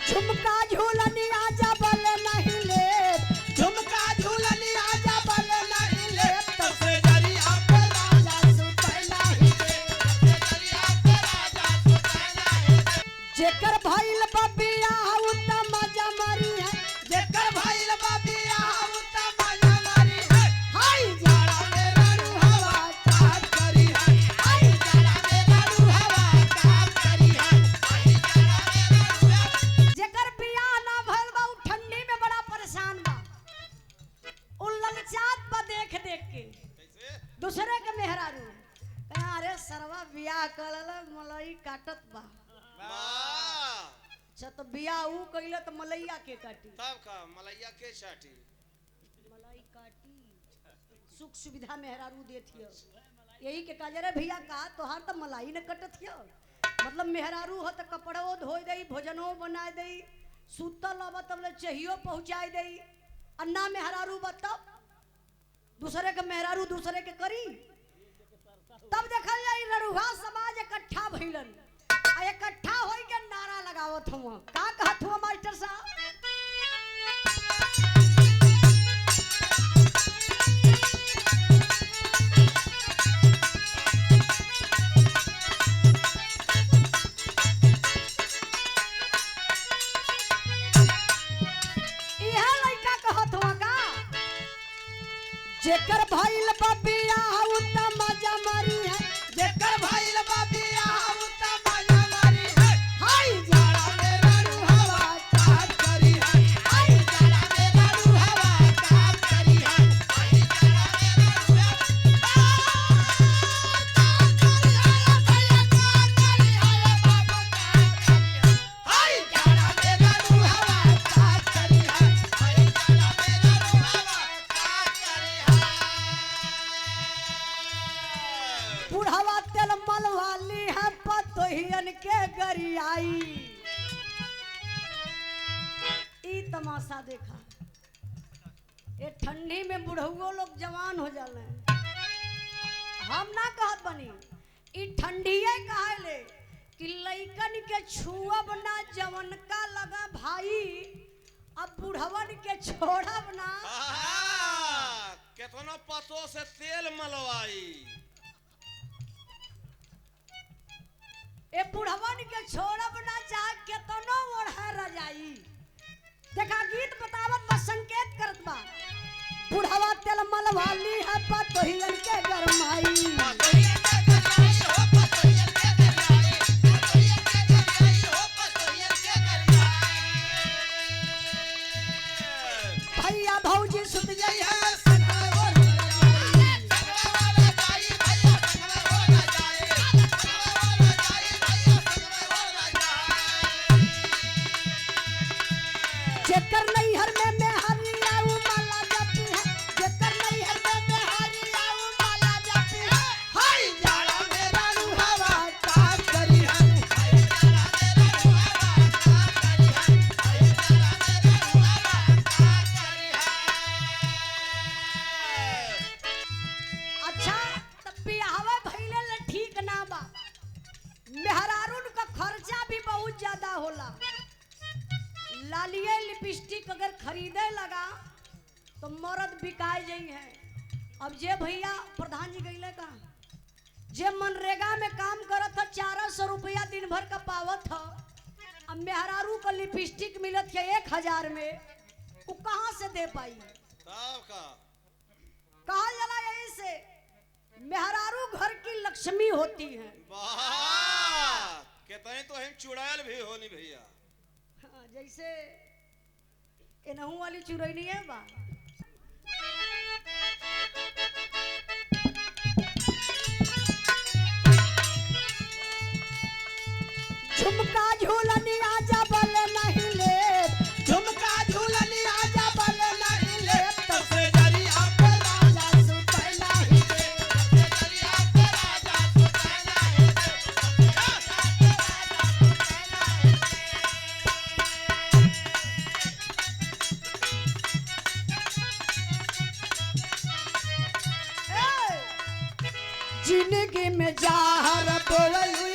झुमका झूलनी आजा बल नहीं ले, झुमका झूलनी आजा बल नहीं ले, तब से जरिया पे राजा सुते नहीं दे, तब से जरिया पे राजा सुते नहीं दे। जेकर भइल बबिया उत मजा मरी है, जेकर भइल बबिया उत मजा मरी है। हाय जाड़ा मेरा रूहवा का करी है, हाय जाड़ा मेरा रूहवा का करी है, हाय जाड़ा मेरा रूहवा। जेकर बियाह ना भइल बा उ ठंडी में बड़ा परेशान बा, उ ललचात बा देख देख के दूसरे के मेहरारू। अरे सरवा बियाह करल मलई काटत बा। अच्छा तो बियाह ऊ कइले तो मलैया के काटी, तब का मलैया के चाटी, मलाई काटी सुख सुविधा मेहरारू देथियो। यही के काजे रे भैया का तोहार तो मलाई न कटथियो, मतलब मेहरारू हो तो कपड़ो धोई दई, भोजनो बनाए दई, सुतल अब तबले चाहियो पहुंचाई दई। अन्ना मेहरारू बताओ दूसरे के मेहरारू दूसरे के करी। तब देखल जाई लड़ुहा समाज इकट्ठा भइलन, आ इकट्ठा होई के नारा लगावत हुआ। का कहत हुआ मास्टर साहब? इहे लइका कहत हुआ का जेकर भइल बबिया उत मजा मरी है, जेकर भइल बबिया उत मजा मरी है। हाय जाड़ा मेरा रूहवा का करी है, हाय जाड़ा मेरा रूहवा का करी है, हाय जाड़ा मेरा रूहवा का करी है, भैया का करी है, बाबा का करी है। हाय जाड़ा मेरा रूहवा का करी है, हाय जाड़ा मेरा रूहवा का करी है। बुढ़वा तेल मलवाली है पतोहियन के गरियाई। ई तमाशा देखा, ये ठंडी में बुढ़उओ लोग जवान हो जाले। हम ना कहत बनी, ई ठंडीए कहाले कि लइकन के छुअब ना जवन का लगा भाई, अब बुढ़वन के छोड़ब ना। केतनो पतो से तेल मलवाई, ए बुढ़वन के छोड़ब ना चाहे केतनो ओढ़े रजाई। देखा गीत बतावत बा, संकेत करत बा। बुढ़वा तेल मलवाली है पतोहियन के गरमाई। भैया भौजी सुत जाई है जेकर नैहर में मेहरिया उ माला जपी है, जेकर नैहर में मेहरिया उ माला जपी है। हाय जाड़ा मेरा रूहवा का करी है, हाय जाड़ा मेरा रूहवा का करी है, हाय जाड़ा मेरा रूहवा का करी है। अच्छा तब बियाहवा भइले ले ठीक ना बा, मेहरारून का खर्चा भी बहुत ज्यादा होला। लालिये लिपस्टिक अगर खरीदे लगा तो मर्द बिकाए जाई है। अब जे भैया प्रधान जी गईले का जे मनरेगा में काम करत था 400 रुपया दिन भर का पावत था, अब मेहरारू का लिपस्टिक मिलत है 1000 में, वो कहाँ से दे पाई? तब का कहा जला यही से मेहरारू घर की लक्ष्मी होती है। वाह, केतने तो हम चुड़ैल भी होनी भैया। हाँ, जैसे एनहू वाली चुरैनी है बा। झुमका झूलनी आजा बल नहीं ले, झुमका झूलनी आजा बल नहीं ले, तब से जरिया पे राजा सुते नहीं दे, तब से जरिया पे राजा सुते नहीं दे, तब से राजा पे राजा सुते नहीं दे। जिंदगी में जहर बोलू